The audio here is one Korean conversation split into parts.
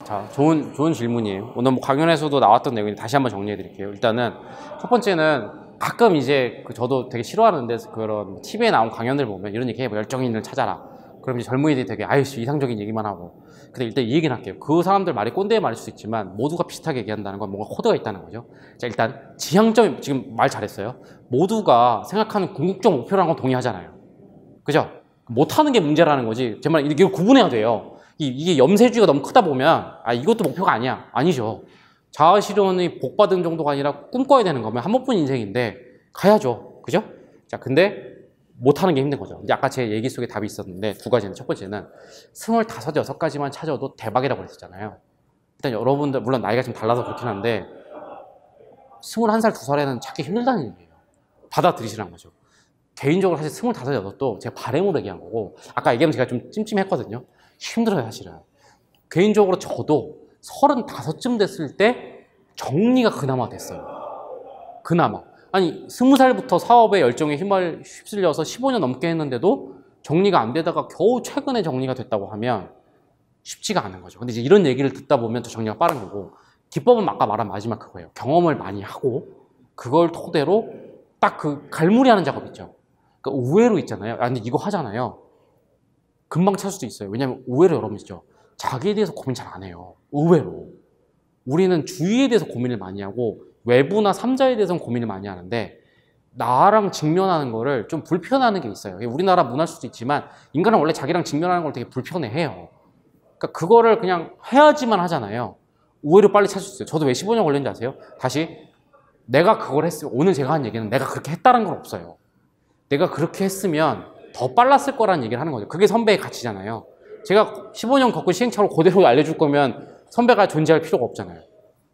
자, 좋은 질문이에요. 오늘 뭐 강연에서도 나왔던 내용인데 다시 한번 정리해 드릴게요. 일단은 첫 번째는 가끔 이제 저도 되게 싫어하는데 그런 TV에 나온 강연들 보면 이런 얘기 해요. 뭐 열정인을 찾아라. 그럼 이제 젊은이들이 되게 아이씨 이상적인 얘기만 하고. 근데 일단 이 얘기는 할게요. 그 사람들 말이 꼰대의 말일 수 있지만 모두가 비슷하게 얘기한다는 건 뭔가 코드가 있다는 거죠. 자, 일단 지향점 지금 말 잘했어요. 모두가 생각하는 궁극적 목표라는 건 동의하잖아요. 그죠? 못하는 게 문제라는 거지. 제 말 이게 구분해야 돼요. 이게 염세주의가 너무 크다 보면 이것도 목표가 아니야. 아니죠. 자아실현이 복받은 정도가 아니라 꿈꿔야 되는 거면 한 번뿐 인생인데 가야죠. 그죠? 자, 근데 못하는 게 힘든 거죠. 이제 아까 제 얘기 속에 답이 있었는데 두 가지는 첫 번째는 25, 6가지만 찾아도 대박이라고 그랬었잖아요. 일단 여러분들 물론 나이가 좀 달라서 그렇긴 한데 21살, 2살에는 찾기 힘들다는 얘기예요. 받아들이시라는 거죠. 개인적으로 사실 25, 6도 제가 바람으로 얘기한 거고 아까 얘기하면 제가 좀 찜찜했거든요. 힘들어요 사실은. 개인적으로 저도 35쯤 됐을 때 정리가 그나마 됐어요. 그나마. 아니 20살부터 사업에 열정에 힘을 휩쓸려서 15년 넘게 했는데도 정리가 안 되다가 겨우 최근에 정리가 됐다고 하면 쉽지가 않은 거죠. 근데 이제 이런 얘기를 듣다 보면 더 정리가 빠른 거고 기법은 아까 말한 마지막 그거예요. 경험을 많이 하고 그걸 토대로 딱 그 갈무리하는 작업 있죠. 그러니까 의외로 있잖아요. 근데 이거 하잖아요. 금방 찾을 수도 있어요. 왜냐하면 의외로 여러분이죠. 자기에 대해서 고민 잘 안 해요. 의외로. 우리는 주위에 대해서 고민을 많이 하고 외부나 삼자에 대해서는 고민을 많이 하는데 나랑 직면하는 거를 좀 불편해하는 게 있어요. 우리나라 문화일 수도 있지만 인간은 원래 자기랑 직면하는 걸 되게 불편해해요. 그러니까 그거를 그냥 해야지만 하잖아요. 의외로 빨리 찾을 수 있어요. 저도 왜 15년 걸렸는지 아세요? 다시 내가 그걸 했으면 오늘 제가 한 얘기는 내가 그렇게 했다는 건 없어요. 내가 그렇게 했으면 더 빨랐을 거라는 얘기를 하는 거죠. 그게 선배의 가치잖아요. 제가 15년 겪은 시행착오를 그대로 알려줄 거면 선배가 존재할 필요가 없잖아요.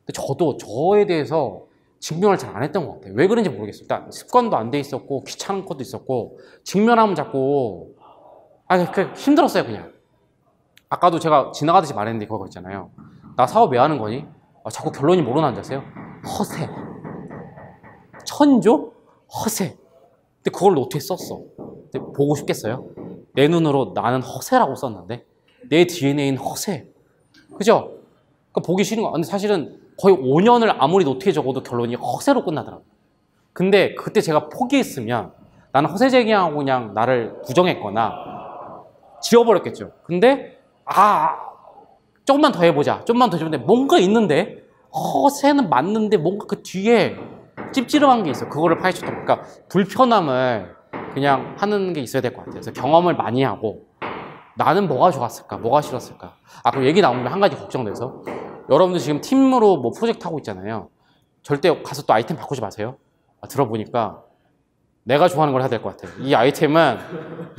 근데 저도 저에 대해서 직면을 잘 안 했던 것 같아요. 왜 그런지 모르겠어요. 일단 습관도 안 돼 있었고 귀찮은 것도 있었고 직면하면 자꾸 힘들었어요 그냥. 아까도 제가 지나가듯이 말했는데 그거 있잖아요. 나 사업 왜 하는 거니? 자꾸 결론이 뭐로 나는지 아세요? 허세. 천조? 허세. 근데 그걸 어떻게 썼어? 근데 보고 싶겠어요? 내 눈으로 나는 허세라고 썼는데 내 DNA는 허세. 그죠? 그러니까 보기 싫은 거. 근데 사실은 거의 5년을 아무리 노트에 적어도 결론이 허세로 끝나더라고요. 근데 그때 제가 포기했으면 나는 허세 제기하고 그냥 나를 부정했거나 지워버렸겠죠. 근데 조금만 더 해보자. 좀만 더 해보자. 뭔가 있는데 허세는 맞는데 뭔가 그 뒤에 찝찝한 게 있어. 그거를 파헤쳤던 거. 그러니까 불편함을 그냥 하는 게 있어야 될 것 같아요. 그래서 경험을 많이 하고 나는 뭐가 좋았을까? 뭐가 싫었을까? 그리고 얘기 나오면 한 가지 걱정돼서 여러분들 지금 팀으로 뭐 프로젝트 하고 있잖아요. 절대 가서 또 아이템 바꾸지 마세요. 들어보니까 내가 좋아하는 걸 해야 될 것 같아요. 이 아이템은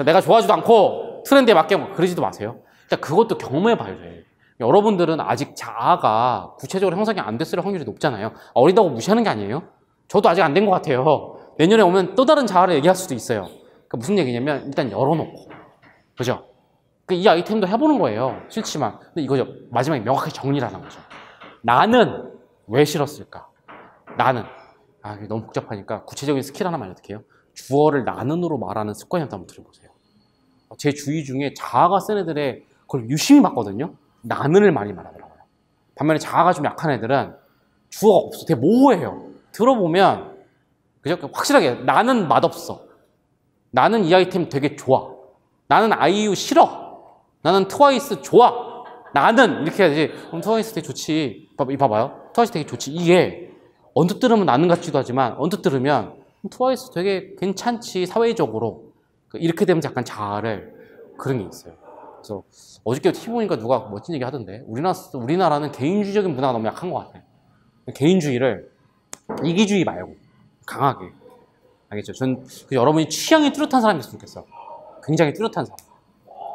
내가 좋아하지도 않고 트렌드에 맞게 그러지도 마세요. 일단 그것도 경험해 봐야 돼. 여러분들은 아직 자아가 구체적으로 형성이 안 됐을 확률이 높잖아요. 어리다고 무시하는 게 아니에요. 저도 아직 안 된 것 같아요. 내년에 오면 또 다른 자아를 얘기할 수도 있어요. 그러니까 무슨 얘기냐면 일단 열어놓고. 그죠? 이 아이템도 해보는 거예요. 싫지만. 근데 이거죠. 마지막에 명확하게 정리를 하는 거죠. 나는 왜 싫었을까? 나는. 이게 너무 복잡하니까 구체적인 스킬 하나만 알려드릴게요. 주어를 나는으로 말하는 습관이 한번 들어보세요. 제 주위 중에 자아가 센 애들의 그걸 유심히 봤거든요. 나는을 많이 말하더라고요. 반면에 자아가 좀 약한 애들은 주어가 없어. 되게 모호해요. 들어보면 그죠? 확실하게 나는 맛없어. 나는 이 아이템 되게 좋아. 나는 아이유 싫어. 나는 트와이스 좋아. 나는 이렇게 해야지. 그럼 트와이스 되게 좋지. 봐봐요. 트와이스 되게 좋지. 이게 언뜻 들으면 나는 같지도 하지만 언뜻 들으면 트와이스 되게 괜찮지 사회적으로. 이렇게 되면 약간 자아를 그런 게 있어요. 그래서 어저께 TV 보니까 누가 멋진 얘기 하던데 우리나라는 개인주의적인 문화가 너무 약한 것 같아요. 개인주의를 이기주의 말고 강하게. 알겠죠? 전 여러분이 취향이 뚜렷한 사람이었으면 좋겠어. 굉장히 뚜렷한 사람.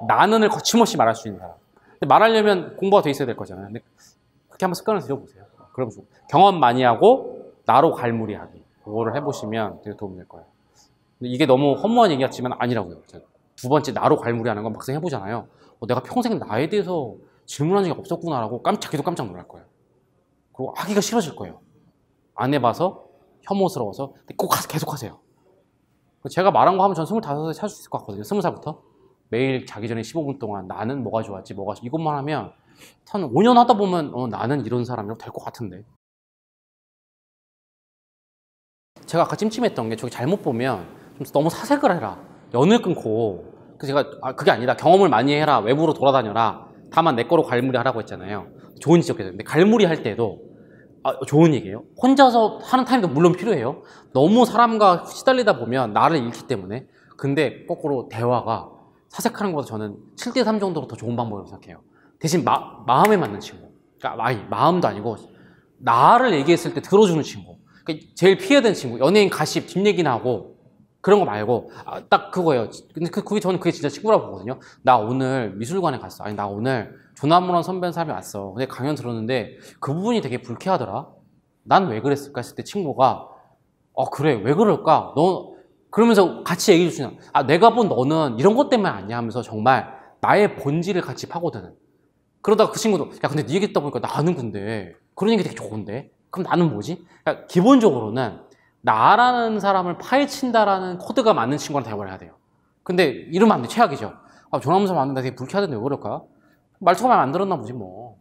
나는을 거침없이 말할 수 있는 사람. 근데 말하려면 공부가 돼 있어야 될 거잖아요. 근데 그렇게 한번 습관을 들여보세요. 그럼 경험 많이 하고 나로 갈무리하기. 그거를 해보시면 되게 도움이 될 거예요. 근데 이게 너무 허무한 얘기 같지만 아니라고요. 두 번째 나로 갈무리하는 건 막상 해보잖아요. 내가 평생 나에 대해서 질문한 적이 없었구나라고 자기도 깜짝 놀랄 거예요. 그리고 하기가 싫어질 거예요. 안 해봐서 혐오스러워서. 근데 꼭 계속 하세요. 제가 말한 거 하면 전 25살에 찾을 수 있을 것 같거든요. 20살부터 매일 자기 전에 15분 동안 나는 뭐가 좋았지 이것만 하면 한 5년 하다 보면 나는 이런 사람이라고 될 것 같은데. 제가 아까 찜찜했던 게 저기 잘못 보면 좀 너무 사색을 해라. 연을 끊고. 그래서 제가 그게 아니다. 경험을 많이 해라. 외부로 돌아다녀라. 다만 내 거로 갈무리 하라고 했잖아요. 좋은 지적이죠. 근데 갈무리 할 때도 좋은 얘기예요. 혼자서 하는 타임도 물론 필요해요. 너무 사람과 시달리다 보면 나를 잃기 때문에. 근데 거꾸로 대화가 사색하는 것보다 저는 7대3 정도로 더 좋은 방법이라고 생각해요. 대신 마음에 맞는 친구. 그러니까 마음도 아니고 나를 얘기했을 때 들어주는 친구. 그러니까 제일 피해야 되는 친구. 연예인 가십, 뒷얘기나 하고 그런 거 말고 딱 그거예요. 근데 저는 그게 진짜 친구라고 보거든요. 나 오늘 미술관에 갔어. 아니 나 오늘 조남무란 선배는 사람이 왔어. 근데 강연 들었는데 그 부분이 되게 불쾌하더라. 난 왜 그랬을까 했을 때 친구가 그래 왜 그럴까? 너 그러면서 같이 얘기해 주시면 내가 본 너는 이런 것 때문에 아니야 하면서 정말 나의 본질을 같이 파고드는. 그러다가 그 친구도 야 근데 네 얘기 듣다 보니까 나는 근데 그런 얘기 되게 좋은데 그럼 나는 뭐지? 그러니까 기본적으로는 나라는 사람을 파헤친다라는 코드가 맞는 친구랑 대화를 해야 돼요. 근데 이러면 안 돼. 최악이죠. 조남무 사람 왔는데 되게 불쾌하던데 왜 그럴까? 말투가 마음에 안 들었나 보지 뭐.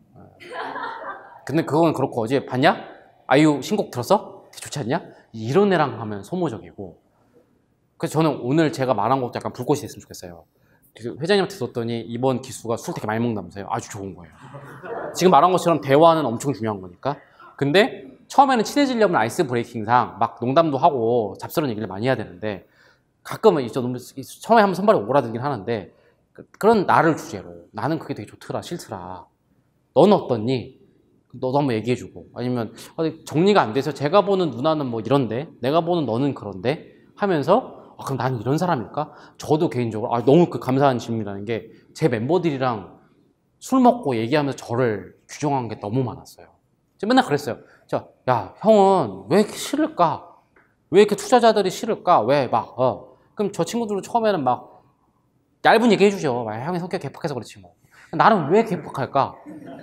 근데 그건 그렇고 어제 봤냐? 아이유 신곡 들었어? 되게 좋지 않냐? 이런 애랑 하면 소모적이고. 그래서 저는 오늘 제가 말한 것도 약간 불꽃이 됐으면 좋겠어요. 회장님한테 들었더니 이번 기수가 술 되게 많이 먹는다면서요. 아주 좋은 거예요. 지금 말한 것처럼 대화는 엄청 중요한 거니까. 근데 처음에는 친해지려면 아이스 브레이킹상 막 농담도 하고 잡스러운 얘기를 많이 해야 되는데 가끔은 처음에 한번 선발이 오그라들긴 하는데 그런 나를 주제로 나는 그게 되게 좋더라 싫더라 너는 어떻니? 너도 한번 얘기해주고 아니면 정리가 안 돼서 제가 보는 누나는 뭐 이런데 내가 보는 너는 그런데 하면서 그럼 나는 이런 사람일까? 저도 개인적으로 너무 감사한 질문이라는 게 제 멤버들이랑 술 먹고 얘기하면서 저를 규정한 게 너무 많았어요. 제가 맨날 그랬어요. 야 형은 왜 이렇게 싫을까? 왜 이렇게 투자자들이 싫을까? 왜 그럼 저 친구들도 처음에는 막 얇은 얘기 해주죠. 형이 성격 개팍해서 그렇지 뭐. 나는 왜 개팍할까?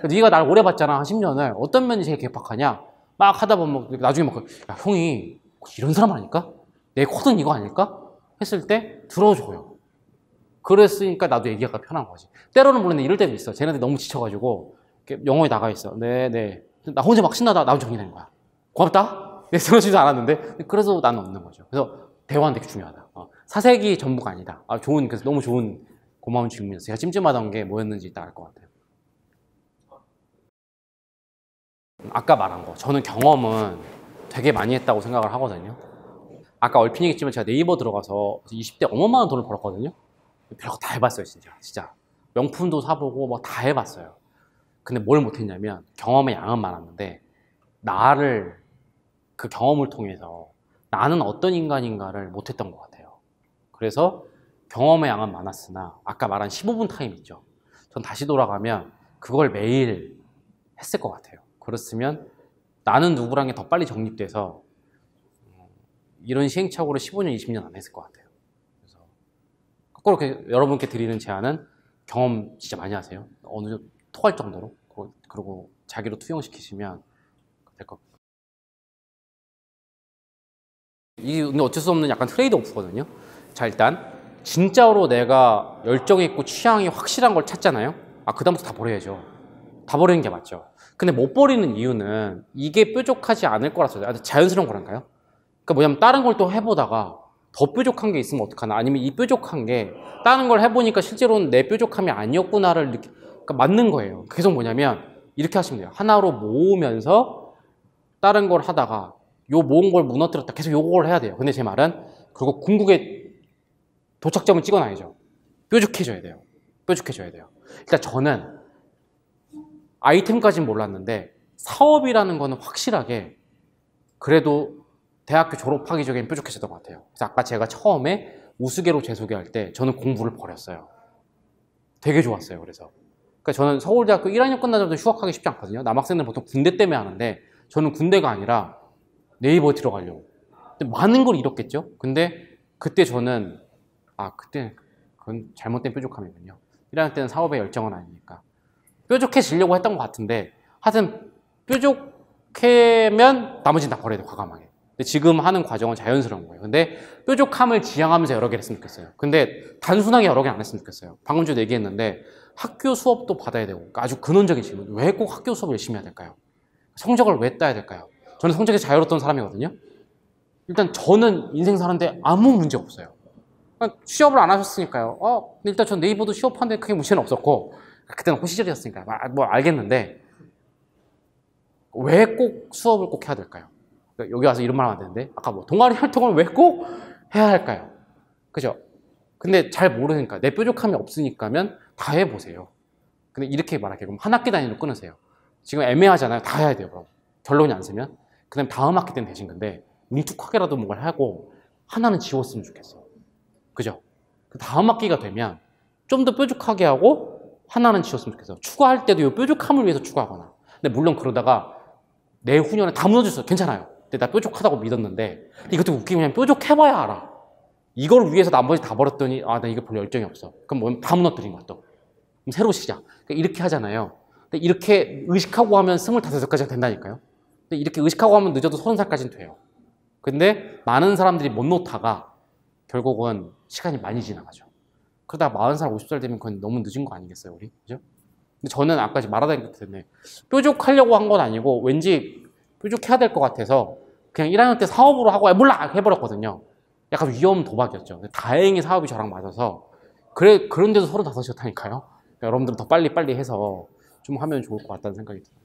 네가 날 오래 봤잖아 한 10년을. 어떤 면이 제일 개팍하냐? 막 하다 보면 나중에 막 야 형이 이런 사람 아닐까? 내 코드는 이거 아닐까? 했을 때 들어줘요. 그랬으니까 나도 얘기하기가 편한 거지. 때로는 물론 이럴 때도 있어. 쟤네들 너무 지쳐가지고 영어에 나가 있어. 네. 나 혼자 막 신나다 나도 정리되는 거야. 고맙다. 들어주지도 않았는데 그래서 나는 없는 거죠. 그래서 대화는 되게 중요하다. 사색이 전부가 아니다. 그래서 너무 좋은 고마운 질문이었어요. 제가 찜찜하던 게 뭐였는지 이따 알 것 같아요. 아까 말한 거 저는 경험은 되게 많이 했다고 생각을 하거든요. 아까 얼핏 얘기했지만 제가 네이버 들어가서 20대 어마어마한 돈을 벌었거든요. 별거 다 해봤어요 진짜. 명품도 사보고 뭐 다 해봤어요. 근데 뭘 못했냐면 경험의 양은 많았는데 나를 그 경험을 통해서 나는 어떤 인간인가를 못했던 것 같아요. 그래서 경험의 양은 많았으나 아까 말한 15분 타임 있죠. 전 다시 돌아가면 그걸 매일 했을 것 같아요. 그렇으면 나는 누구랑 게 더 빨리 정립돼서 이런 시행착오를 15년, 20년 안 했을 것 같아요. 그래서 거꾸로 여러분께 드리는 제안은 경험 진짜 많이 하세요. 어느 정도 토할 정도로. 그리고 자기로 투영시키시면 될 것 같아요. 이게 근데 어쩔 수 없는 약간 트레이드 오프거든요. 자, 일단 진짜로 내가 열정이 있고 취향이 확실한 걸 찾잖아요. 그다음부터 다 버려야죠. 다 버리는 게 맞죠. 근데 못 버리는 이유는 이게 뾰족하지 않을 거라서 자연스러운 거란가요? 그러니까 뭐냐면 다른 걸 또 해보다가 더 뾰족한 게 있으면 어떡하나, 아니면 이 뾰족한 게 다른 걸 해보니까 실제로는 내 뾰족함이 아니었구나를 그러니까 맞는 거예요. 계속 뭐냐면 이렇게 하시면 돼요. 하나로 모으면서 다른 걸 하다가 요 모은 걸 무너뜨렸다 계속 요걸 해야 돼요. 근데 제 말은 그리고 궁극의 도착점을 찍어놔야죠. 뾰족해져야 돼요. 뾰족해져야 돼요. 일단 저는 아이템까지는 몰랐는데 사업이라는 거는 확실하게 그래도 대학교 졸업하기 전엔 뾰족해졌던 것 같아요. 그래서 아까 제가 처음에 우스개로 재소개할 때 저는 공부를 버렸어요. 되게 좋았어요. 그래서 그러니까 저는 서울대학교 1학년 끝나자마자 휴학하기 쉽지 않거든요. 남학생들은 보통 군대 때문에 하는데 저는 군대가 아니라 네이버에 들어가려고. 근데 많은 걸 잃었겠죠. 근데 그때 저는 그때 그건 잘못된 뾰족함이군요. 1학년 때는 사업에 열정은 아니니까 뾰족해지려고 했던 것 같은데 하여튼 뾰족해면 나머지는 다 버려야 돼. 과감하게. 근데 지금 하는 과정은 자연스러운 거예요. 근데 뾰족함을 지향하면서 여러 개를 했으면 좋겠어요. 근데 단순하게 여러 개 안 했으면 좋겠어요. 방금 전에 얘기했는데 학교 수업도 받아야 되고, 그러니까 아주 근원적인 질문. 왜 꼭 학교 수업을 열심히 해야 될까요? 성적을 왜 따야 될까요? 저는 성적이 자유로웠던 사람이거든요. 일단 저는 인생 사는데 아무 문제 없어요. 취업을 안 하셨으니까요. 일단 전 네이버도 취업하는데 크게 문제는 없었고, 그때는 호시절이었으니까 뭐 알겠는데 왜 꼭 수업을 꼭 해야 될까요? 여기 와서 이런 말 하면 안 되는데 아까 뭐 동아리 활동을 왜 꼭 해야 할까요? 그죠? 근데 잘 모르니까 내 뾰족함이 없으니까면 다 해보세요. 근데 이렇게 말할게요. 그럼 한 학기 단위로 끊으세요. 지금 애매하잖아요. 다 해야 돼요. 그럼 결론이 안 쓰면 그 다음 다음 학기 때는 대신 근데 뭉툭하게라도 뭔가를 하고 하나는 지웠으면 좋겠어. 그죠? 그 다음 학기가 되면 좀 더 뾰족하게 하고 하나는 지웠으면 좋겠어. 추가할 때도 이 뾰족함을 위해서 추가하거나. 근데 물론 그러다가 내후년에 다 무너졌어. 괜찮아요. 근데 나 뾰족하다고 믿었는데 이것도 웃기고 그냥 뾰족해봐야 알아. 이걸 위해서 나머지 다 버렸더니 나 이거 별 열정이 없어. 그럼 뭐 다 무너뜨린 거야 또. 그럼 새로 시작. 그러니까 이렇게 하잖아요. 근데 이렇게 의식하고 하면 25살까지가 된다니까요. 근데 이렇게 의식하고 하면 늦어도 30살까지는 돼요. 근데 많은 사람들이 못 놓다가 결국은 시간이 많이 지나가죠. 그러다가 40살, 50살 되면 그건 너무 늦은 거 아니겠어요, 우리? 그죠? 근데 저는 아까 말하다니까 때문에 뾰족하려고 한 건 아니고 왠지 뾰족해야 될 것 같아서 그냥 1학년 때 사업으로 하고 몰라! 해버렸거든요. 약간 위험 도박이었죠. 다행히 사업이 저랑 맞아서 그런데도 35이었다니까요. 여러분들은 더 빨리 해서 좀 하면 좋을 것 같다는 생각이 들어요.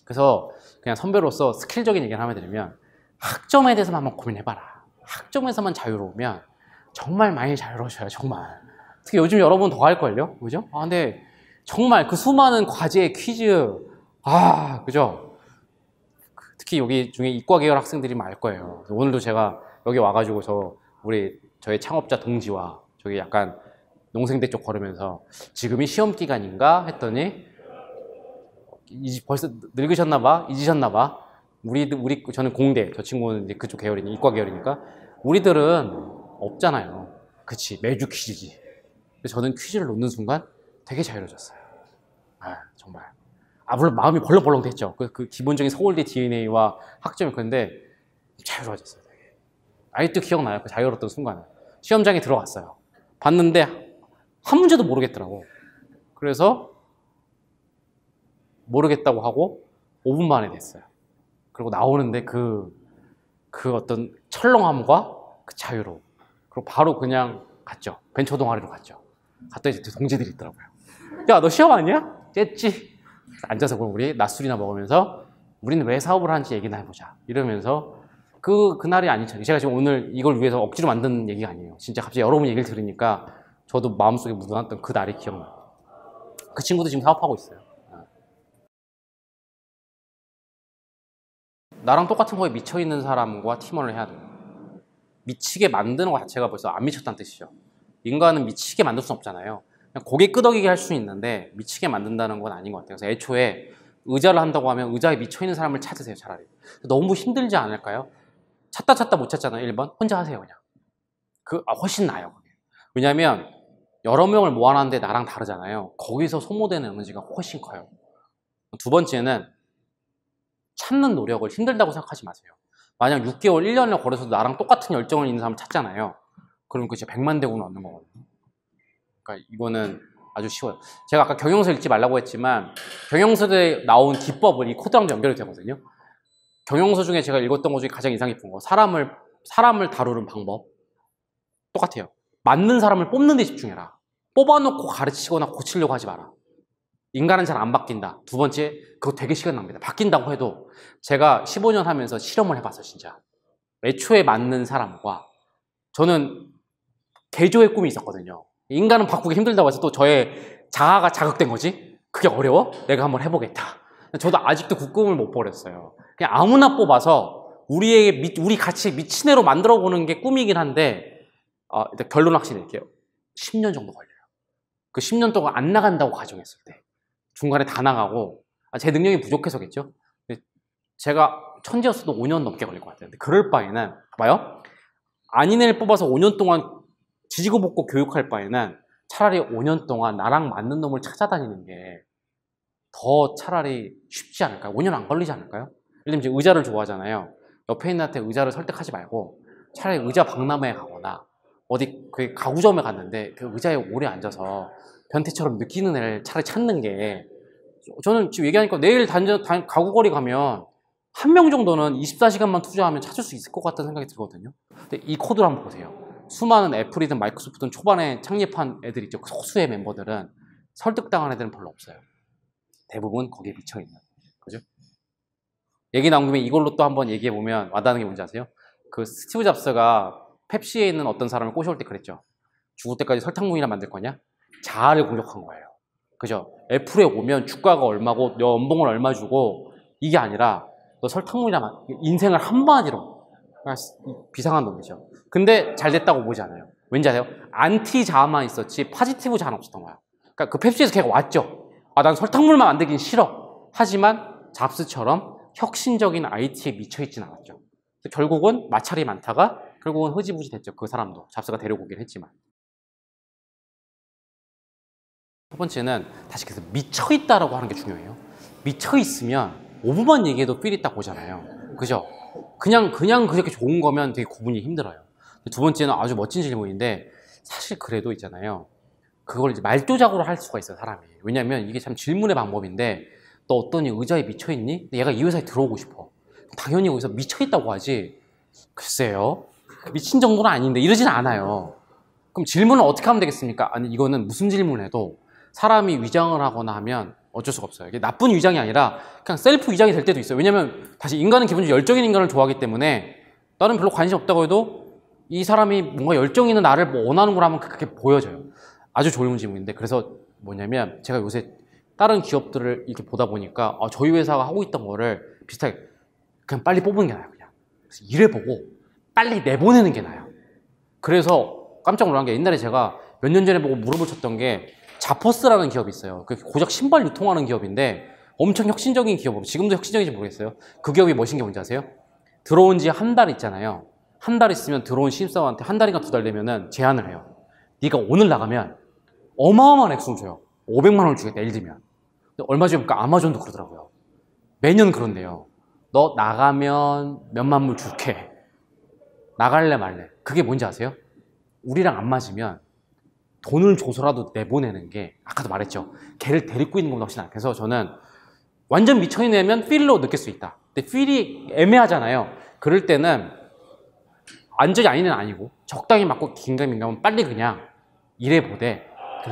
그래서 그냥 선배로서 스킬적인 얘기를 하면 되면 학점에 대해서만 한번 고민해봐라. 학점에서만 자유로우면 정말 많이 자유로우셔요. 정말. 특히 요즘 여러분 더 할걸요? 그죠? 근데 정말 그 수많은 과제, 퀴즈 그죠? 특히 여기 중에 이과 계열 학생들이 많을 거예요. 오늘도 제가 여기 와가지고 저희 창업자 동지와 저기 약간 농생대 쪽 걸으면서 지금이 시험 기간인가 했더니 벌써 늙으셨나봐, 잊으셨나봐. 저는 공대, 저 친구는 이제 그쪽 계열이니 이과 계열이니까 우리들은 없잖아요. 그치, 매주 퀴즈지. 그래서 저는 퀴즈를 놓는 순간 되게 자유로워졌어요. 정말. 물론 마음이 벌렁벌렁 됐죠. 그 기본적인 서울대 DNA와 학점이 그런데 자유로워졌어요. 되게. 아직도 기억나요. 그 자유로웠던 순간은. 시험장에 들어갔어요. 봤는데 한 문제도 모르겠더라고. 그래서 모르겠다고 하고 5분 만에 됐어요. 그리고 나오는데 그 어떤 철렁함과 그 자유로움. 그리고 바로 그냥 갔죠. 벤처 동아리로 갔죠. 갔더니 동지들이 있더라고요. 야, 너 시험 아니야? 쨌지. 앉아서 그럼 우리 낮술이나 먹으면서 우리는 왜 사업을 하는지 얘기나 해보자. 이러면서 그날이 아니죠. 제가 지금 오늘 이걸 위해서 억지로 만든 얘기가 아니에요. 진짜 갑자기 여러분 얘기를 들으니까 저도 마음속에 묻어놨던 그 날이 기억나요. 그 친구도 지금 사업하고 있어요. 나랑 똑같은 거에 미쳐있는 사람과 팀원을 해야 돼요. 미치게 만드는 것 자체가 벌써 안 미쳤다는 뜻이죠. 인간은 미치게 만들 수는 없잖아요. 그냥 고개 끄덕이게 할 수 있는데 미치게 만든다는 건 아닌 것 같아요. 그래서 애초에 의자를 한다고 하면 의자에 미쳐있는 사람을 찾으세요. 차라리. 너무 힘들지 않을까요? 찾다 못 찾잖아요. 1번 혼자 하세요. 그냥 훨씬 나아요. 왜냐하면 여러 명을 모아놨는데 나랑 다르잖아요. 거기서 소모되는 에너지가 훨씬 커요. 두 번째는 찾는 노력을 힘들다고 생각하지 마세요. 만약 6개월, 1년을 걸어서도 나랑 똑같은 열정을 있는 사람을 찾잖아요. 그럼 그게 100만 대군을 얻는 거거든요. 그러니까 이거는 아주 쉬워요. 제가 아까 경영서 읽지 말라고 했지만 경영서에 나온 기법을 이 코드랑도 연결이 되거든요. 경영서 중에 제가 읽었던 것 중에 가장 인상 깊은 거 사람을 다루는 방법 똑같아요. 맞는 사람을 뽑는 데 집중해라. 뽑아놓고 가르치거나 고치려고 하지 마라. 인간은 잘 안 바뀐다. 두 번째, 그거 되게 시간 낭비다. 바뀐다고 해도 제가 15년 하면서 실험을 해봤어요. 진짜 애초에 맞는 사람과 저는 개조의 꿈이 있었거든요. 인간은 바꾸기 힘들다고 해서 또 저의 자아가 자극된 거지. 그게 어려워? 내가 한번 해보겠다. 저도 아직도 그 꿈을 못 버렸어요. 그냥 아무나 뽑아서 우리 같이 미친 애로 만들어 보는 게 꿈이긴 한데 일단 결론 확실히 낼게요. 10년 정도 걸려요. 그 10년 동안 안 나간다고 가정했을 때 중간에 다 나가고 제 능력이 부족해서겠죠. 제가 천재였어도 5년 넘게 걸릴 것 같아요. 근데 그럴 바에는 봐봐요. 아닌 애를 뽑아서 5년 동안 지지고 볶고 교육할 바에는 차라리 5년 동안 나랑 맞는 놈을 찾아다니는 게 더 차라리 쉽지 않을까요? 5년 안 걸리지 않을까요? 예를 들면 의자를 좋아하잖아요. 옆에 있는 한테 의자를 설득하지 말고 차라리 의자 박람회에 가거나 어디 그 가구점에 갔는데 그 의자에 오래 앉아서 변태처럼 느끼는 애를 차라리 찾는 게, 저는 지금 얘기하니까 내일 가구거리 가면 한 명 정도는 24시간만 투자하면 찾을 수 있을 것 같다는 생각이 들거든요. 근데 이 코드를 한번 보세요. 수많은 애플이든 마이크로소프트든 초반에 창립한 애들 있죠. 소수의 멤버들은 설득당한 애들은 별로 없어요. 대부분 거기에 미쳐있는. 그죠? 얘기 나온 김에 이걸로 또 한번 얘기해보면 와닿는 게 뭔지 아세요? 그 스티브 잡스가 펩시에 있는 어떤 사람을 꼬셔올 때 그랬죠. 죽을 때까지 설탕무이나 만들 거냐? 자아를 공격한 거예요. 그죠? 애플에 오면 주가가 얼마고 너 연봉을 얼마 주고, 이게 아니라 너 설탕무이나 인생을 한마디로, 비상한 놈이죠. 근데 잘 됐다고 보지 않아요. 왠지 아세요? 안티 자아만 있었지 파지티브 자아는 없었던 거야. 그러니까 그 펩시에서 걔가 왔죠. 아, 난 설탕물만 만들긴 싫어. 하지만 잡스처럼 혁신적인 IT에 미쳐있진 않았죠. 결국은 마찰이 많다가 결국은 흐지부지 됐죠. 그 사람도 잡스가 데려오긴 했지만. 첫 번째는 다시 그래서 미쳐있다라고 하는 게 중요해요. 미쳐있으면 5분만 얘기해도 필 있다 보잖아요. 그죠? 그냥 그렇게 좋은 거면 되게 구분이 힘들어요. 두 번째는 아주 멋진 질문인데, 사실 그래도 있잖아요. 그걸 이제 말조작으로 할 수가 있어요, 사람이. 왜냐면 이게 참 질문의 방법인데, 너 어떠니? 의자에 미쳐있니? 얘가 이 회사에 들어오고 싶어. 당연히 거기서 미쳐있다고 하지. 글쎄요. 미친 정도는 아닌데 이러진 않아요. 그럼 질문을 어떻게 하면 되겠습니까? 아니, 이거는 무슨 질문을 해도 사람이 위장을 하거나 하면 어쩔 수가 없어요. 이게 나쁜 위장이 아니라 그냥 셀프 위장이 될 때도 있어요. 왜냐면 다시 인간은 기본적으로 열정인 인간을 좋아하기 때문에, 나는 별로 관심 없다고 해도 이 사람이 뭔가 열정 있는 나를 뭐 원하는구나 하면 그렇게 보여져요. 아주 좋은 질문인데, 그래서 뭐냐면 제가 요새 다른 기업들을 이렇게 보다 보니까 저희 회사가 하고 있던 거를 비슷하게 그냥 빨리 뽑는 게 나아요. 그냥 그래서 일해보고 빨리 내보내는 게 나아요. 그래서 깜짝 놀란 게, 옛날에 제가 몇 년 전에 보고 무릎을 쳤던 게, 자퍼스라는 기업이 있어요. 그 고작 신발 유통하는 기업인데 엄청 혁신적인 기업, 지금도 혁신적인지 모르겠어요. 그 기업이 멋진 게 뭔지 아세요? 들어온 지 한 달 있잖아요. 한 달 있으면 들어온 신입사원한테 한 달인가 두 달 되면은 제안을 해요. 네가 오늘 나가면 어마어마한 액수를 줘요. 500만 원을 주겠다, 예를 들면. 얼마 전에 보니까 아마존도 그러더라고요. 매년 그런데요. 너 나가면 몇만 불 줄게. 나갈래 말래. 그게 뭔지 아세요? 우리랑 안 맞으면 돈을 줘서라도 내보내는 게, 아까도 말했죠. 걔를 데리고 있는 것보다 훨씬 나아요. 그래서 저는 완전 미쳐있는 필로 느낄 수 있다. 근데 필이 애매하잖아요. 그럴 때는 완전히 아니는 아니고 적당히 맞고 긴가민가하면 빨리 그냥 일해보되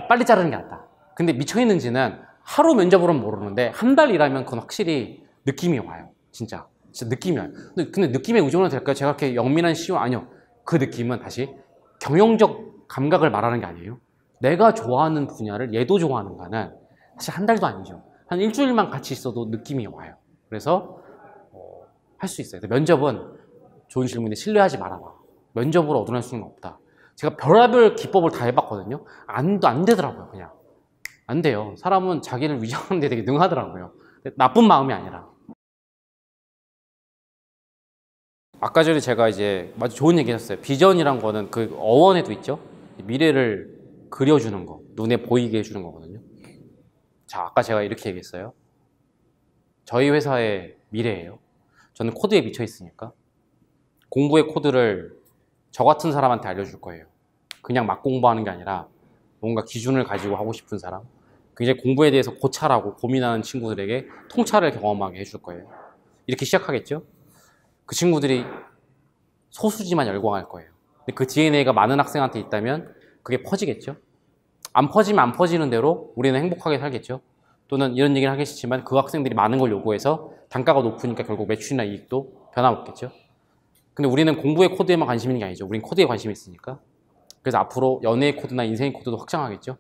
빨리 자르는 게 낫다. 근데 미쳐있는지는 하루 면접으로는 모르는데 한 달 일하면 그건 확실히 느낌이 와요. 진짜 느낌이 와요. 근데 느낌에 의존은 될까요? 제가 이렇게 영민한 CEO? 아니요. 그 느낌은 다시 경영적 감각을 말하는 게 아니에요. 내가 좋아하는 분야를 얘도 좋아하는가는 사실 한 달도 아니죠. 한 일주일만 같이 있어도 느낌이 와요. 그래서 할 수 있어요. 면접은 좋은 질문인데 신뢰하지 말아봐. 면접으로 얻어낼 수는 없다. 제가 별의별 기법을 다 해봤거든요. 안 되더라고요. 그냥 안 돼요. 사람은 자기를 위장하는 데 되게 능하더라고요. 나쁜 마음이 아니라. 아까 전에 제가 이제 아주 좋은 얘기 했어요. 비전이란 거는 그 어원에도 있죠. 미래를 그려주는 거, 눈에 보이게 해주는 거거든요. 자, 아까 제가 이렇게 얘기했어요. 저희 회사의 미래예요. 저는 코드에 미쳐 있으니까 공부의 코드를 저 같은 사람한테 알려줄 거예요. 그냥 막 공부하는 게 아니라 뭔가 기준을 가지고 하고 싶은 사람, 굉장히 공부에 대해서 고찰하고 고민하는 친구들에게 통찰을 경험하게 해줄 거예요. 이렇게 시작하겠죠? 그 친구들이 소수지만 열광할 거예요. 근데 그 DNA가 많은 학생한테 있다면 그게 퍼지겠죠? 안 퍼지면 안 퍼지는 대로 우리는 행복하게 살겠죠? 또는 이런 얘기를 하겠지만 그 학생들이 많은 걸 요구해서 단가가 높으니까 결국 매출이나 이익도 변함없겠죠? 근데 우리는 공부의 코드에만 관심 있는 게 아니죠. 우린 코드에 관심이 있으니까. 그래서 앞으로 연애의 코드나 인생의 코드도 확장하겠죠?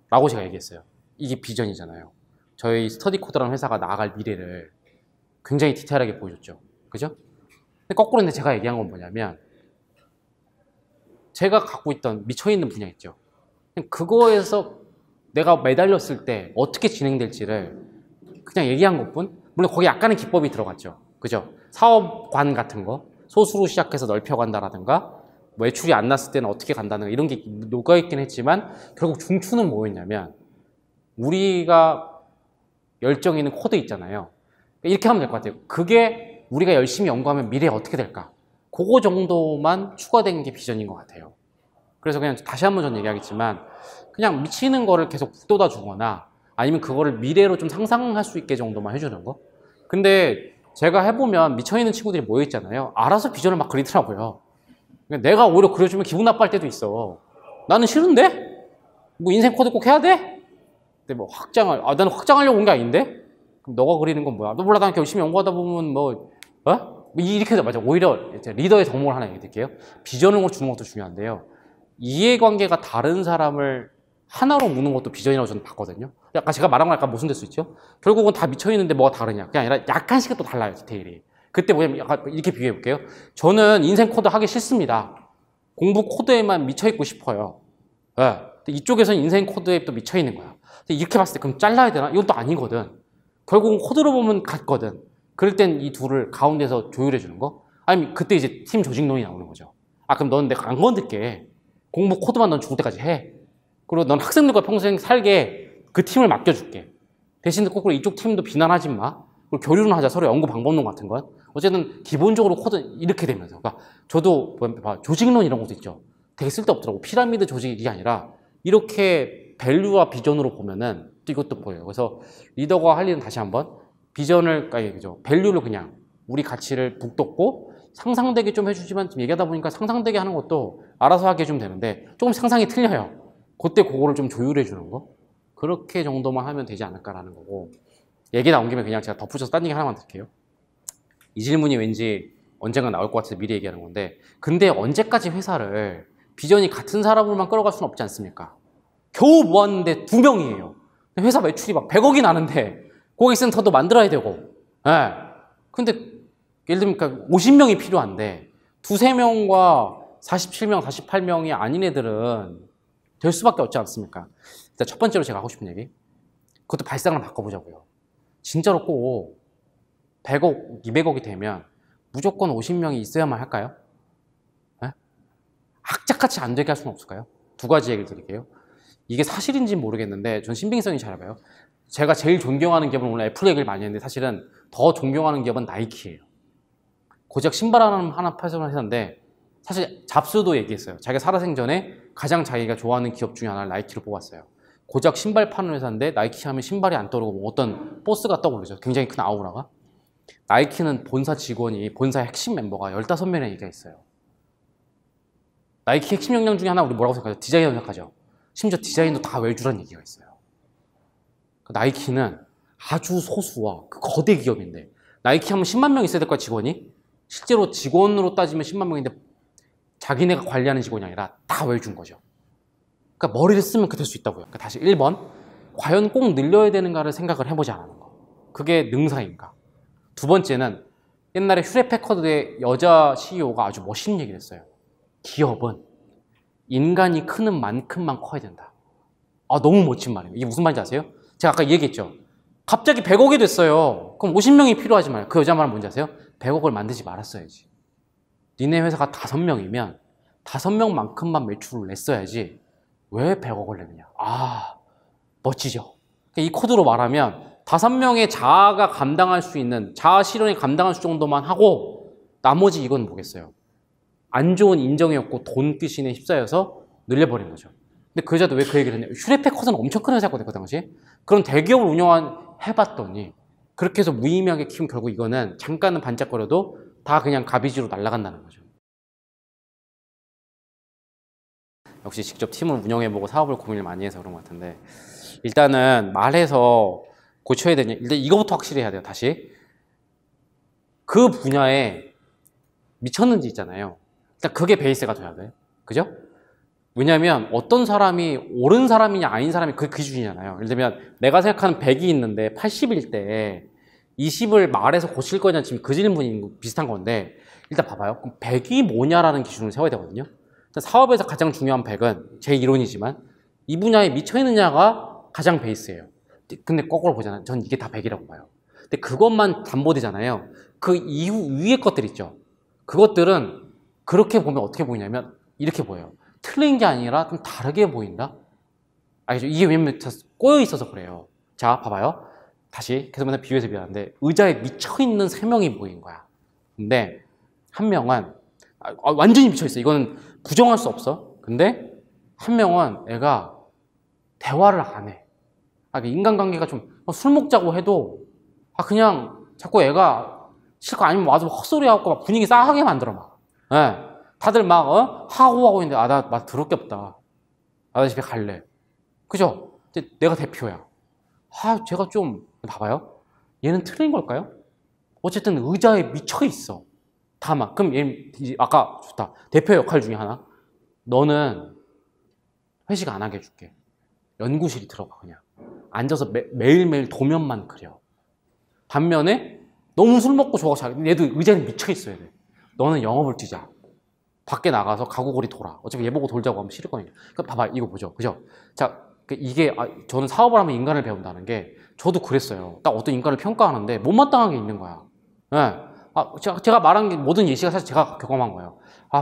라고 제가 얘기했어요. 이게 비전이잖아요. 저희 스터디 코드라는 회사가 나아갈 미래를 굉장히 디테일하게 보여줬죠. 그죠? 근데 거꾸로 근데 제가 얘기한 건 뭐냐면, 제가 갖고 있던 미쳐있는 분야 있죠. 그거에서 내가 매달렸을 때 어떻게 진행될지를 그냥 얘기한 것뿐. 물론 거기 약간의 기법이 들어갔죠. 그죠? 사업관 같은 거 소수로 시작해서 넓혀간다라든가, 매출이 안 났을 때는 어떻게 간다는 이런 게 녹아있긴 했지만, 결국 중추는 뭐였냐면, 우리가 열정 있는 코드 있잖아요. 이렇게 하면 될 것 같아요. 그게 우리가 열심히 연구하면 미래에 어떻게 될까? 그거 정도만 추가된 게 비전인 것 같아요. 그래서 그냥 다시 한번 전 얘기하겠지만 그냥 미치는 거를 계속 북돋아 주거나 아니면 그거를 미래로 좀 상상할 수 있게 정도만 해주는 거. 근데 제가 해보면 미쳐있는 친구들이 모여있잖아요. 알아서 비전을 막 그리더라고요. 내가 오히려 그려주면 기분 나빠할 때도 있어. 나는 싫은데? 뭐 인생 코드 꼭 해야 돼? 근데 뭐 나는 확장하려고 온 게 아닌데? 그럼 너가 그리는 건 뭐야? 너 몰라, 난 열심히 연구하다 보면 이렇게 돼. 맞아. 오히려 리더의 덕목을 하나 얘기 드릴게요. 비전을 주는 것도 중요한데요. 이해관계가 다른 사람을 하나로 묶는 것도 비전이라고 저는 봤거든요. 약간 제가 말한 건 약간 모순될 수 있죠. 결국은 다 미쳐있는데 뭐가 다르냐. 그게 아니라 약간씩은 또 달라요, 디테일이. 그때 뭐냐면 약간 이렇게 비교해 볼게요. 저는 인생 코드 하기 싫습니다. 공부 코드에만 미쳐있고 싶어요. 네. 이쪽에서는 인생 코드에 또 미쳐있는 거야. 이렇게 봤을 때 그럼 잘라야 되나? 이건 또 아니거든. 결국은 코드로 보면 같거든. 그럴 땐 이 둘을 가운데서 조율해 주는 거? 아니면 그때 이제 팀 조직론이 나오는 거죠. 그럼 넌 내가 안 건들게. 공부 코드만 넌 죽을 때까지 해. 그리고 넌 학생들과 평생 살게 그 팀을 맡겨줄게. 대신 거꾸로 이쪽 팀도 비난하지 마. 그리고 교류는 하자. 서로 연구 방법론 같은 건. 어쨌든 기본적으로 코드 이렇게 되면서. 그러니까 저도 조직론 이런 것도 있죠. 되게 쓸데없더라고. 피라미드 조직이 아니라 이렇게 밸류와 비전으로 보면은 또 이것도 보여요. 그래서 리더가 할 일은 다시 한번 비전을, 그죠? 밸류를 그냥 우리 가치를 북돋고 상상되게 좀 해주지만 지금 얘기하다 보니까 상상되게 하는 것도 알아서 하게 해주면 되는데 조금 상상이 틀려요. 그때 그거를 좀 조율해 주는 거. 그렇게 정도만 하면 되지 않을까라는 거고. 얘기 나온 김에 그냥 제가 덧붙여서 딴 얘기 하나만 드릴게요. 이 질문이 왠지 언젠가 나올 것 같아서 미리 얘기하는 건데 근데 언제까지 회사를 비전이 같은 사람으로만 끌어갈 수는 없지 않습니까? 겨우 모았는데 2명이에요. 회사 매출이 막 100억이 나는데 고객센터도 만들어야 되고. 예. 근데 예를 들면 50명이 필요한데 2~3명과 47명, 48명이 아닌 애들은 될 수밖에 없지 않습니까? 일단 첫 번째로 제가 하고 싶은 얘기. 그것도 발상을 바꿔보자고요. 진짜로 꼭 100억, 200억이 되면 무조건 50명이 있어야만 할까요? 네? 악착같이 안 되게 할 수는 없을까요? 2가지 얘기를 드릴게요. 이게 사실인지는 모르겠는데 전 신빙성이 잘 봐요. 제가 제일 존경하는 기업은 오늘 애플 얘기를 많이 했는데 사실은 더 존경하는 기업은 나이키예요. 고작 신발 하나 팔는 회사인데 사실 잡스도 얘기했어요. 자기가 살아생전에 가장 자기가 좋아하는 기업 중에 하나를 나이키로 뽑았어요. 고작 신발 파는 회사인데 나이키 하면 신발이 안 떠오르고 뭐 어떤 버스가 떠오르죠. 굉장히 큰 아우라가. 나이키는 본사 핵심 멤버가 15명이나 얘기가 있어요. 나이키 핵심 역량 중에 하나 우리 뭐라고 생각하죠? 디자이너 생각하죠. 심지어 디자인도 다 외주라는 얘기가 있어요. 나이키는 아주 소수와 거대 기업인데 나이키 하면 10만 명 있어야 될 거야 직원이. 실제로 직원으로 따지면 10만 명인데 자기네가 관리하는 직원이 아니라 다 외준 거죠. 그러니까 머리를 쓰면 그 될 수 있다고요. 그러니까 다시 1번 과연 꼭 늘려야 되는가를 생각을 해보지 않는 거. 그게 능사인가. 2번째는 옛날에 휴레패커드의 여자 CEO가 아주 멋있는 얘기를 했어요. 기업은 인간이 크는 만큼만 커야 된다. 너무 멋진 말이에요. 이게 무슨 말인지 아세요? 제가 아까 얘기했죠. 갑자기 100억이 됐어요. 그럼 50명이 필요하지만 그 여자 말은 뭔지 아세요? 100억을 만들지 말았어야지. 니네 회사가 5명이면 5명만큼만 매출을 냈어야지 왜 100억을 내느냐. 멋지죠. 이 코드로 말하면 5명의 자아가 감당할 수 있는 자아 실현이 감당할 수 정도만 하고 나머지 이건 뭐겠어요. 안 좋은 인정이었고 돈 귀신에 휩싸여서 늘려버린 거죠. 근데 그 여자도 왜 그 얘기를 했냐. 휴레패커드는 엄청 큰 회사였거든요 그 당시에. 그런 대기업을 해봤더니 그렇게 해서 무의미하게 키우면 결국 이거는 잠깐은 반짝거려도 다 그냥 가비지로 날아간다는 거죠. 역시 직접 팀을 운영해보고 사업을 고민을 많이 해서 그런 것 같은데 일단은 말해서 고쳐야 되냐. 일단 이거부터 확실히 해야 돼요. 다시 그 분야에 미쳤는지 있잖아요. 일단 그게 베이스가 돼야 돼요. 그죠? 왜냐면 어떤 사람이 옳은 사람이냐 아닌 사람이 그 기준이잖아요. 예를 들면 내가 생각하는 100이 있는데 80일 때 20을 말해서 고칠 거냐 지금 그 질문이 비슷한 건데 일단 봐봐요. 그럼 100이 뭐냐라는 기준을 세워야 되거든요. 사업에서 가장 중요한 100은 제 이론이지만 이 분야에 미쳐있느냐가 가장 베이스예요. 근데 거꾸로 보잖아요. 전 이게 다 100이라고 봐요. 근데 그것만 담보되잖아요. 그 이후 위에 것들 있죠. 그것들은 그렇게 보면 어떻게 보이냐면 이렇게 보여요. 틀린 게 아니라 좀 다르게 보인다? 알겠죠? 이게 왜냐면 꼬여 있어서 그래요. 자, 봐봐요. 다시 계속 맨날 비유해서 미안한데 의자에 미쳐있는 3명이 보인 거야. 근데 한 명은 완전히 미쳐있어. 이거는 부정할 수 없어. 근데 한 명은 애가 대화를 안 해. 인간관계가 좀 술 먹자고 해도 그냥 자꾸 애가 싫고 아니면 와서 헛소리하고 막 분위기 싸하게 만들어 막. 예. 다들 막 하고 있는데 나 더럽게 없다. 나 집에 갈래. 그죠? 내가 대표야. 제가 좀 봐봐요. 얘는 틀린 걸까요? 어쨌든 의자에 미쳐 있어. 다만 그럼 얘 아까 좋다. 대표 역할 중에 하나. 너는 회식 안 하게 해줄게. 연구실이 들어가 그냥. 앉아서 매일매일 도면만 그려. 반면에 너무 술 먹고 좋아서 얘도 의자에 미쳐 있어야 돼. 너는 영업을 뛰자. 밖에 나가서 가구거리 돌아. 어차피 얘 보고 돌자고 하면 싫거든요. 그러니까 봐봐, 이거 보죠. 그죠? 자, 이게 저는 사업을 하면 인간을 배운다는 게 저도 그랬어요. 딱 어떤 인간을 평가하는데 못마땅한 게 있는 거야. 네. 제가 말한 게 모든 예시가 사실 제가 경험한 거예요.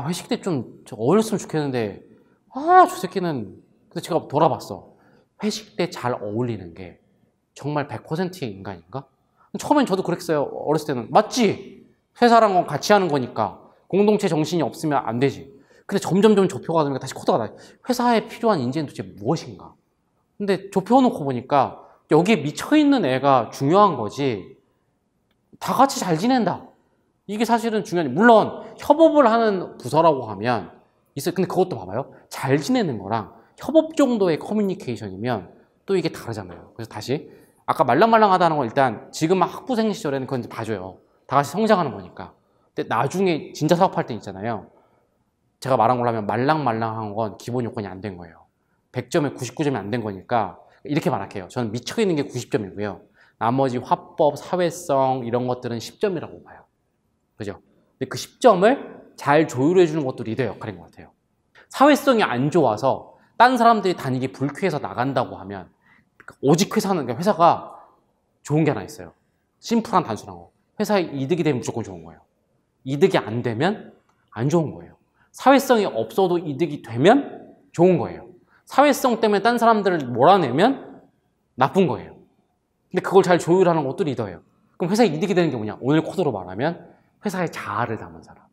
회식 때 좀 어울렸으면 좋겠는데 저 새끼는. 근데 제가 돌아봤어. 회식 때 잘 어울리는 게 정말 100%의 인간인가? 처음엔 저도 그랬어요. 어렸을 때는. 맞지? 회사랑 같이 하는 거니까 공동체 정신이 없으면 안 되지. 근데 점점 좁혀가다 보니까 다시 코드가 나. 회사에 필요한 인재는 도대체 무엇인가? 근데 좁혀놓고 보니까 여기에 미쳐있는 애가 중요한 거지. 다 같이 잘 지낸다. 이게 사실은 중요한. 물론 협업을 하는 부서라고 하면 있어요. 근데 그것도 봐봐요. 잘 지내는 거랑 협업 정도의 커뮤니케이션이면 또 이게 다르잖아요. 그래서 다시 아까 말랑말랑하다는 건 일단 지금 학부생 시절에는 그건 이제 봐줘요. 다 같이 성장하는 거니까. 근데 나중에 진짜 사업할 때 있잖아요. 제가 말한 걸로 하면 말랑말랑한 건 기본 요건이 안 된 거예요. 100점에 99점이 안 된 거니까 이렇게 말할게요. 저는 미쳐있는 게 90점이고요. 나머지 화법, 사회성 이런 것들은 10점이라고 봐요. 그죠? 근데 그 10점을 잘 조율해 주는 것도 리더 역할인 것 같아요. 사회성이 안 좋아서 딴 사람들이 다니기 불쾌해서 나간다고 하면 오직 회사가 좋은 게 하나 있어요. 심플한 단순한 거. 회사에 이득이 되면 무조건 좋은 거예요. 이득이 안 되면 안 좋은 거예요. 사회성이 없어도 이득이 되면 좋은 거예요. 사회성 때문에 딴 사람들을 몰아내면 나쁜 거예요. 근데 그걸 잘 조율하는 것도 리더예요. 그럼 회사에 이득이 되는 게 뭐냐? 오늘 코드로 말하면 회사의 자아를 담은 사람.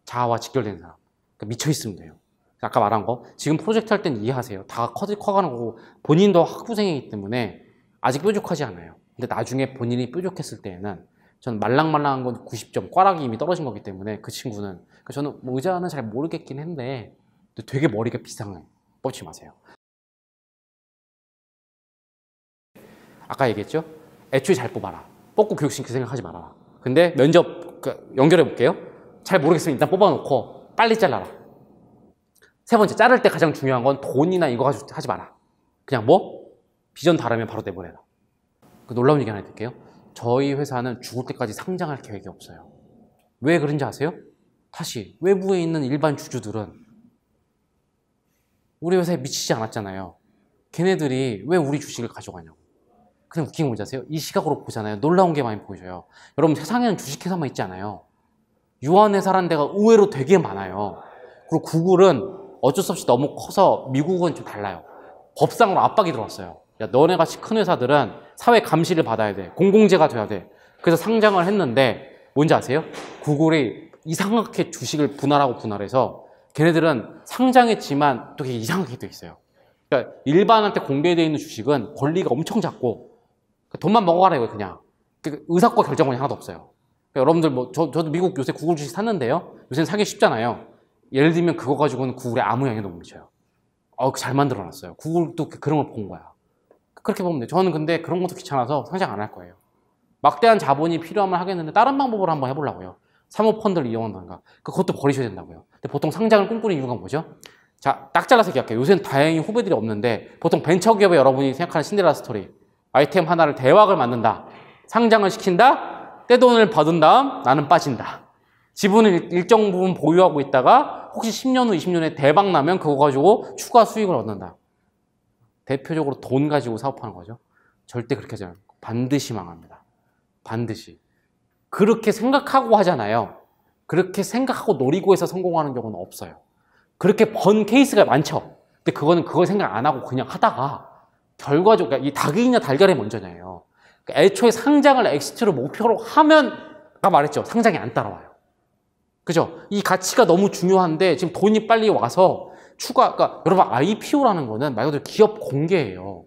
자아와 직결된 사람. 그러니까 미쳐있으면 돼요. 아까 말한 거 지금 프로젝트 할 땐 이해하세요. 다 커가는 거고 본인도 학부생이기 때문에 아직 뾰족하지 않아요. 근데 나중에 본인이 뾰족했을 때에는 저는 말랑말랑한 건 90점, 꽈락이 이미 떨어진 거기 때문에 그 친구는 그러니까 저는 의자는 잘 모르겠긴 했는데 되게 머리가 비상해. 뻗지 마세요. 아까 얘기했죠? 애초에 잘 뽑아라. 뽑고 교육시킬 생각하지 말아라. 근데 면접 연결해 볼게요. 잘 모르겠으면 일단 뽑아놓고 빨리 잘라라. 세 번째, 자를 때 가장 중요한 건 돈이나 이거 가지고 하지 마라. 그냥 비전 다르면 바로 내보내라. 놀라운 얘기 하나 드릴게요. 저희 회사는 죽을 때까지 상장할 계획이 없어요. 왜 그런지 아세요? 다시 외부에 있는 일반 주주들은 우리 회사에 미치지 않았잖아요. 걔네들이 왜 우리 주식을 가져가냐고. 그냥 웃긴 거 뭔지 아세요? 이 시각으로 보잖아요. 놀라운 게 많이 보이셔요. 여러분 세상에는 주식회사만 있지 않아요. 유한회사라는 데가 의외로 되게 많아요. 그리고 구글은 어쩔 수 없이 너무 커서 미국은 좀 달라요. 법상으로 압박이 들어왔어요. 야, 너네 같이 큰 회사들은 사회 감시를 받아야 돼. 공공재가 돼야 돼. 그래서 상장을 했는데 뭔지 아세요? 구글이 이상하게 주식을 분할해서 걔네들은 상장했지만 또 이상하게 돼 있어요. 그러니까 일반한테 공개되어 있는 주식은 권리가 엄청 작고 돈만 먹어가라 이거 그냥. 의사과 결정권이 하나도 없어요. 그러니까 여러분들 저도 미국 요새 구글 주식 샀는데요. 요새는 사기 쉽잖아요. 예를 들면 그거 가지고는 구글에 아무 영향도 못 미쳐요. 잘 만들어놨어요. 구글도 그런 걸 본 거야. 그렇게 보면 돼요. 저는 근데 그런 것도 귀찮아서 상장 안 할 거예요. 막대한 자본이 필요하면 하겠는데 다른 방법으로 한번 해보려고요. 사모펀드를 이용한다든가. 그것도 버리셔야 된다고요. 근데 보통 상장을 꿈꾸는 이유가 뭐죠? 자, 딱 잘라서 얘기할게요. 요새는 다행히 후배들이 없는데 보통 벤처기업에 여러분이 생각하는 신데렐라 스토리. 아이템 하나를 대박을 만든다. 상장을 시킨다. 떼돈을 받은 다음 나는 빠진다. 지분을 일정 부분 보유하고 있다가 혹시 10년 후 20년에 대박 나면 그거 가지고 추가 수익을 얻는다. 대표적으로 돈 가지고 사업하는 거죠. 절대 그렇게 하지 않아요. 반드시 망합니다. 반드시. 그렇게 생각하고 하잖아요. 그렇게 생각하고 노리고 해서 성공하는 경우는 없어요. 그렇게 번 케이스가 많죠. 근데 그걸 생각 안 하고 그냥 하다가 결과적으로 그러니까 이 닭이냐 달걀이 먼저냐예요. 그러니까 애초에 상장을 엑시트로 목표로 하면 아까 말했죠. 상장이 안 따라와요. 그죠? 이 가치가 너무 중요한데 지금 돈이 빨리 와서 그러니까 여러분 IPO라는 거는 말 그대로 기업 공개예요.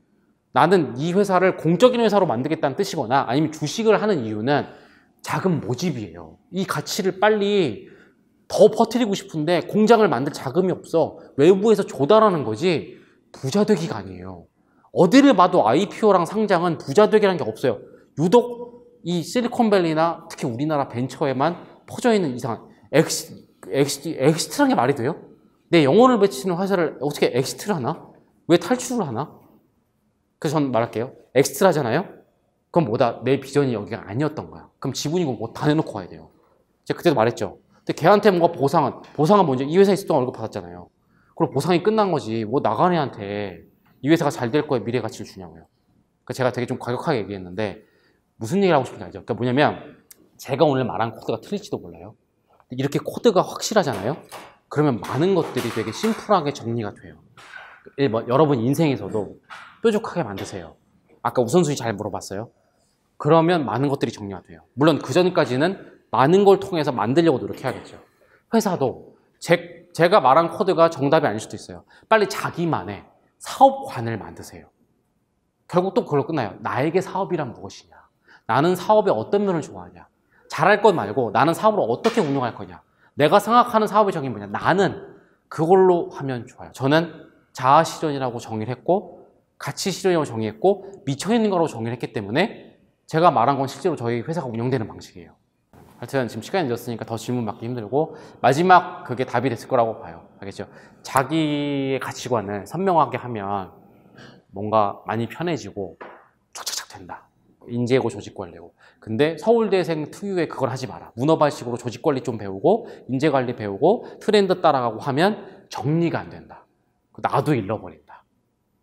나는 이 회사를 공적인 회사로 만들겠다는 뜻이거나 아니면 주식을 하는 이유는 자금 모집이에요. 이 가치를 빨리 더 퍼뜨리고 싶은데 공장을 만들 자금이 없어. 외부에서 조달하는 거지 부자 되기가 아니에요. 어디를 봐도 IPO랑 상장은 부자 되기라는 게 없어요. 유독 이 실리콘밸리나 특히 우리나라 벤처에만 퍼져 있는 이상한 엑시트라는 게 말이 돼요? 내 영혼을 바치는 회사를 어떻게 엑시트를 하나? 왜 탈출을 하나? 그래서 저는 말할게요. 엑스트라잖아요? 그럼 뭐다? 내 비전이 여기가 아니었던 거야. 그럼 지분이고 뭐 다 내놓고 가야 돼요. 제가 그때도 말했죠. 근데 걔한테 뭔가 보상은 먼저 이 회사에 있을 동안 월급 받았잖아요. 그럼 보상이 끝난 거지. 뭐 나간 애한테 이 회사가 잘 될 거에 미래 가치를 주냐고요. 그러니까 제가 되게 좀 과격하게 얘기했는데 무슨 얘기를 하고 싶은지 알죠? 그러니까 뭐냐면 제가 오늘 말한 코드가 틀릴지도 몰라요. 이렇게 코드가 확실하잖아요? 그러면 많은 것들이 되게 심플하게 정리가 돼요. 여러분 인생에서도 뾰족하게 만드세요. 아까 우선순위 잘 물어봤어요. 그러면 많은 것들이 정리가 돼요. 물론 그 전까지는 많은 걸 통해서 만들려고 노력해야겠죠. 회사도 제가 말한 코드가 정답이 아닐 수도 있어요. 빨리 자기만의 사업관을 만드세요. 결국 또 그걸로 끝나요. 나에게 사업이란 무엇이냐? 나는 사업의 어떤 면을 좋아하냐? 잘할 것 말고 나는 사업을 어떻게 운영할 거냐? 내가 생각하는 사업의 정의는 뭐냐? 나는 그걸로 하면 좋아요. 저는 자아실현이라고 정의를 했고 가치실현이라고 정의했고 미쳐있는 거라고 정의를 했기 때문에 제가 말한 건 실제로 저희 회사가 운영되는 방식이에요. 하여튼 지금 시간이 늦었으니까 더 질문 받기 힘들고 마지막 그게 답이 됐을 거라고 봐요. 알겠죠? 자기의 가치관을 선명하게 하면 뭔가 많이 편해지고 촉착착 된다. 인재고 조직관리고. 근데 서울대생 특유의 그걸 하지 마라. 문어발식으로 조직관리 좀 배우고 인재관리 배우고 트렌드 따라가고 하면 정리가 안 된다. 나도 잃어버린다.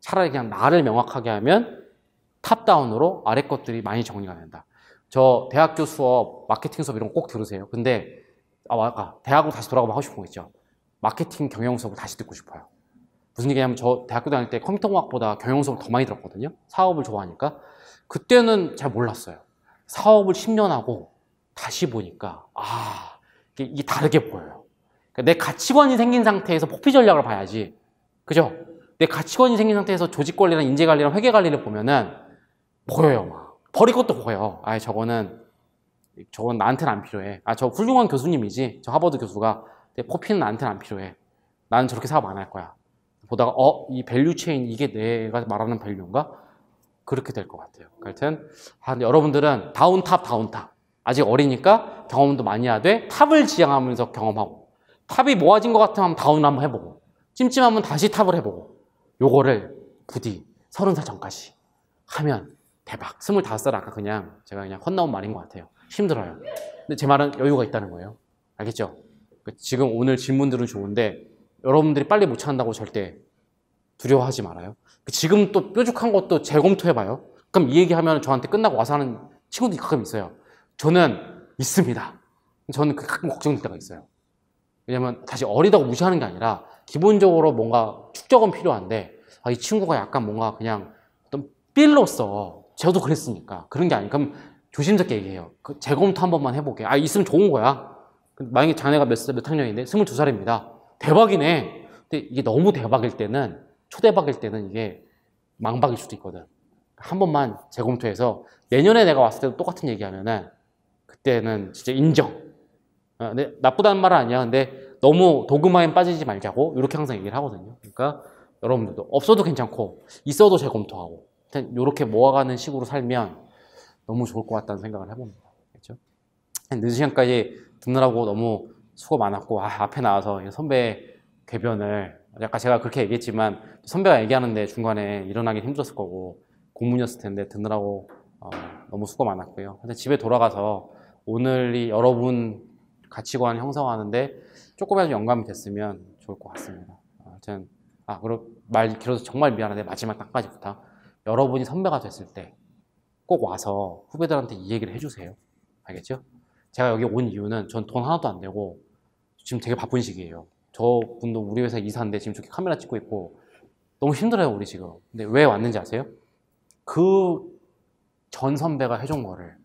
차라리 그냥 나를 명확하게 하면 탑다운으로 아래 것들이 많이 정리가 된다. 저 대학교 수업, 마케팅 수업 이런 거 꼭 들으세요. 근데 아까 대학으로 다시 돌아가면 하고 싶은 거 있죠. 마케팅 경영 수업을 다시 듣고 싶어요. 무슨 얘기냐면 저 대학교 다닐 때 컴퓨터공학보다 경영 수업을 더 많이 들었거든요. 사업을 좋아하니까. 그때는 잘 몰랐어요. 사업을 10년 하고 다시 보니까 이게 다르게 보여요. 그러니까 내 가치관이 생긴 상태에서 포피 전략을 봐야지. 그죠? 내 가치관이 생긴 상태에서 조직관리랑 인재관리랑 회계관리를 보면은 보여요. 막. 버릴 것도 보여요. 저건 나한테는 안 필요해. 저 훌륭한 교수님이지. 저 하버드 교수가. 근데 포피는 나한테는 안 필요해. 나는 저렇게 사업 안 할 거야. 보다가 이 밸류 체인 이게 내가 말하는 밸류인가? 그렇게 될 것 같아요. 하여튼 여러분들은 다운탑 아직 어리니까 경험도 많이 하되 탑을 지향하면서 경험하고 탑이 모아진 것 같으면 다운 한번 해보고 찜찜하면 다시 탑을 해보고 요거를 부디 30살 전까지 하면 대박. 25살 아까 제가 그냥 헛나온 말인 것 같아요. 힘들어요. 근데 제 말은 여유가 있다는 거예요. 알겠죠? 지금 오늘 질문들은 좋은데 여러분들이 빨리 못 찾는다고 절대 두려워하지 말아요. 지금 또 뾰족한 것도 재검토해봐요. 그럼 이 얘기하면 저한테 끝나고 와서 하는 친구들이 가끔 있어요. 저는 있습니다. 저는 가끔 걱정될 때가 있어요. 왜냐면 다시 어리다고 무시하는 게 아니라 기본적으로 뭔가 축적은 필요한데 이 친구가 약간 뭔가 그냥 어떤 삘로서 저도 그랬으니까 그런 게 아니니까 그럼 조심스럽게 얘기해요. 재검토 한 번만 해보게. 있으면 좋은 거야. 만약에 자네가 몇 학년인데 22살입니다. 대박이네. 근데 이게 너무 대박일 때는 초대박일 때는 이게 망박일 수도 있거든. 한 번만 재검토해서 내년에 내가 왔을 때도 똑같은 얘기하면은 그때는 진짜 인정. 근데 나쁘다는 말은 아니야. 근데 너무 도그마에 빠지지 말자고 이렇게 항상 얘기를 하거든요. 그러니까 여러분들도 없어도 괜찮고 있어도 재검토하고 이렇게 모아가는 식으로 살면 너무 좋을 것 같다는 생각을 해봅니다. 그렇죠? 늦은 시간까지 듣느라고 너무 수고 많았고 앞에 나와서 선배 궤변을 아까 제가 그렇게 얘기했지만 선배가 얘기하는데 중간에 일어나기 힘들었을 거고 공문이었을 텐데 듣느라고 너무 수고 많았고요. 근데 집에 돌아가서 오늘이 여러분 가치관 형성하는데 조금이라도 영감이 됐으면 좋을 것 같습니다. 아무튼 그리고 말 길어서 정말 미안한데 마지막 딱까지 부탁. 여러분이 선배가 됐을 때 꼭 와서 후배들한테 이 얘기를 해주세요. 알겠죠? 제가 여기 온 이유는 전 돈 하나도 안 내고 지금 되게 바쁜 시기예요. 저분도 우리 회사 이사인데 지금 저기 카메라 찍고 있고 너무 힘들어요 우리 지금. 근데 왜 왔는지 아세요? 그 전 선배가 해준 거를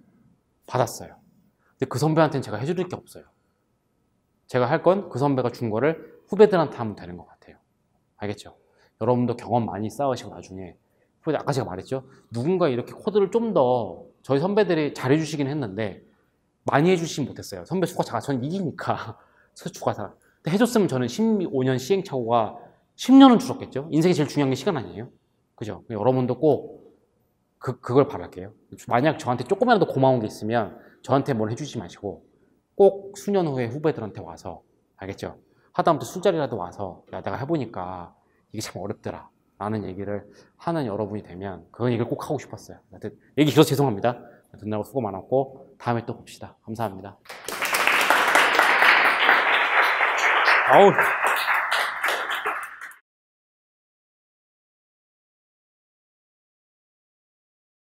받았어요. 근데 그 선배한테는 제가 해줄 게 없어요. 제가 할 건 그 선배가 준 거를 후배들한테 하면 되는 것 같아요. 알겠죠? 여러분도 경험 많이 쌓으시고 나중에 아까 제가 말했죠? 누군가 이렇게 코드를 좀 더 저희 선배들이 잘해주시긴 했는데 많이 해주시진 못했어요. 선배 수가 작아. 저는 이기니까 수가 작아. 근데 해줬으면 저는 15년 시행착오가 10년은 줄었겠죠? 인생이 제일 중요한 게 시간 아니에요? 그죠? 여러분도 꼭 그걸 바랄게요. 만약 저한테 조금이라도 고마운 게 있으면 저한테 뭘 해주지 마시고 꼭 수년 후에 후배들한테 와서 알겠죠? 하다못해 술자리라도 와서 야 내가 해보니까 이게 참 어렵더라 라는 얘기를 하는 여러분이 되면 그건 얘기를 꼭 하고 싶었어요. 하여튼 얘기 길어서 죄송합니다. 듣느라고 수고 많았고 다음에 또 봅시다. 감사합니다. 아우.